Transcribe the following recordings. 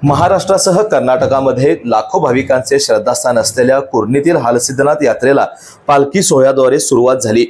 महाराष्ट्रासह कर्नाटकामध्ये लाखो भाविकांचे श्रद्धास्थान असलेल्या कुर्णीतील हालसिद्धनाथ यात्रेला पालखी सोहळ्याद्वारे सुरुवात झाली।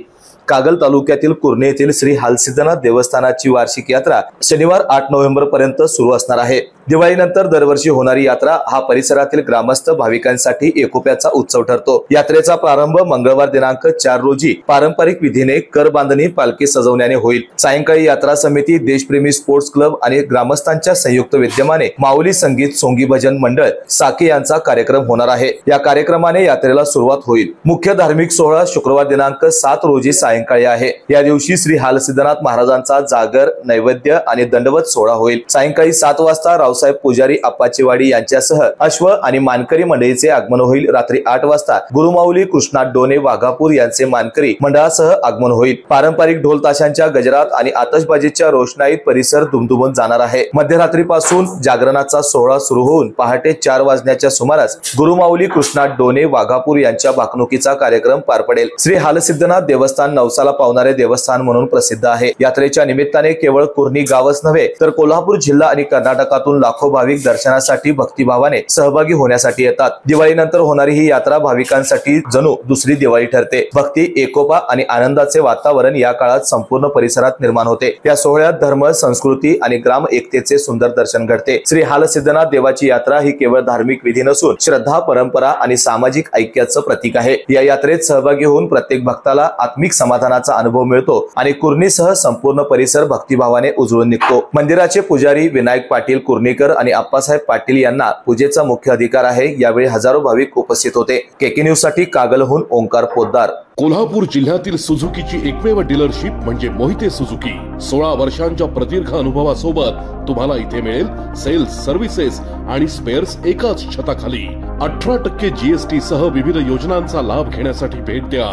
कागल तालुक्यातील कुर्णी येथील श्री हालसिद्धनाथ देवस्थानाची वार्षिक यात्रा शनिवार 8 नोव्हेंबर पर्यंत सुरू असणार आहे। दिवाळीनंतर दरवर्षी होणारी यात्रा हा परिसरातील ग्रामस्थ भाविकांसाठी एकोप्याचा उत्सव ठरतो। यात्रेचा प्रारंभ मंगळवार दिनांक 4 रोजी पारंपरिक विधीने कर बांधणी पालखी सजवण्याने होईल। सायंकाळी यात्रा समिती, देशप्रेमी स्पोर्ट्स क्लब आणि ग्रामस्थांच्या संयुक्त विद्यमाने माऊली संगीत सोंगी भजन मंडळ साके यांचा कार्यक्रम होणार आहे। या कार्यक्रमाने यात्रेला सुरुवात होईल। मुख्य धार्मिक सोहळा शुक्रवार दिनांक 7 रोजी सायंकाळी आहे। या दिवशी श्री हालसिद्धनाथ महाराजांचा जागर, नैवेद्य आणि दंडवत सोहळा होईल। सायंकाळी 7 वाजता रावसाहेब पुजारी अप्पाचीवाडी यांच्यासह अश्व आणि मानकरी मंडळीचे आगमन होईल। रात्री 8 वाजता गुरुमाऊली कृष्णात डोने वाघापूर यांचे मानकरी मंडळासह आगमन होईल। पारंपरिक ढोल ताशांच्या गजरात आणि आतषबाजीच्या रोषणाईत परिसर दुमदुमून जाणार आहे। मध्यरात्रीपासून जागरणाचा सोहळा सुरू होऊन पहाटे 4 वाजण्याच्या सुमारास गुरुमाऊली कृष्णात डोने वाघापूर यांच्या भाकणुकीचा कार्यक्रम पार पडेल। श्री हालसिद्धनाथ देवस्थान नवसाला पावणारे देवस्थान म्हणून प्रसिद्ध आहे। यात्रेच्या निमित्ताने केवळ कुर्णी गावच नव्हे तर कोल्हापूर जिल्हा आणि कर्नाटकातून लाखो भाविक दर्शनासाठी भक्तिभावाने सहभागी होण्यासाठी येतात। दिवाळीनंतर होणारी ही यात्रा भाविकांसाठी जणू दुसरी दिवाळी ठरते। भक्ती, एकोपा आणि आनंदाचे वातावरण या काळात संपूर्ण परिसरात निर्माण होते। या सोहळ्यात धर्म, संस्कृती आणि ग्राम एकतेचे सुंदर दर्शन घडते। श्री हालसिद्धनाथ देवाची यात्रा ही केवळ धार्मिक विधी नसून श्रद्धा, परंपरा आणि सामाजिक ऐक्याचं प्रतीक आहे। या यात्रेत सहभागी होऊन प्रत्येक भक्ताला आत्मिक समाधानाचा अनुभव मिळतो आणि कुर्णीसह संपूर्ण परिसर भक्तिभावाने उजळून निघतो। मंदिराचे पुजारी विनायक पाटील कुर्णीकर आणि अप्पासाहेब पाटील यांना पूजेचा मुख्य अधिकार आहे। यावेळी हजारो भाविक उपस्थित होते। केके न्यूज साठी कागलहून ओंकार पोद्दार। कोल्हापूर जिल्ह्यातील सुझुकीची एकमेव डीलरशिप म्हणजे मोहिते सुझुकी। 16 वर्षांच्या प्रदीर्घ अनुभवासोबत तुम्हाला इथे मिळेल सेल्स, सर्व्हिसेस आणि स्पेअर्स एकाच छताखाली। 18% जीएसटी सह विविध योजनांचा लाभ घेण्यासाठी भेट द्या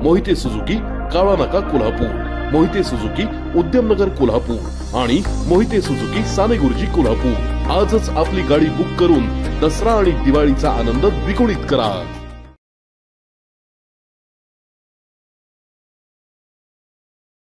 मोहिते सुझुकी, काळा नाका, कोल्हापूर। मोहिते सुझुकी, उद्यमनगर, कोल्हापूर आणि मोहिते सुझुकी, सानेगुरुजी, कोल्हापूर। आजच आपली गाडी बुक करून दसरा आणि दिवाळीचा आनंद द्विगुणित करा।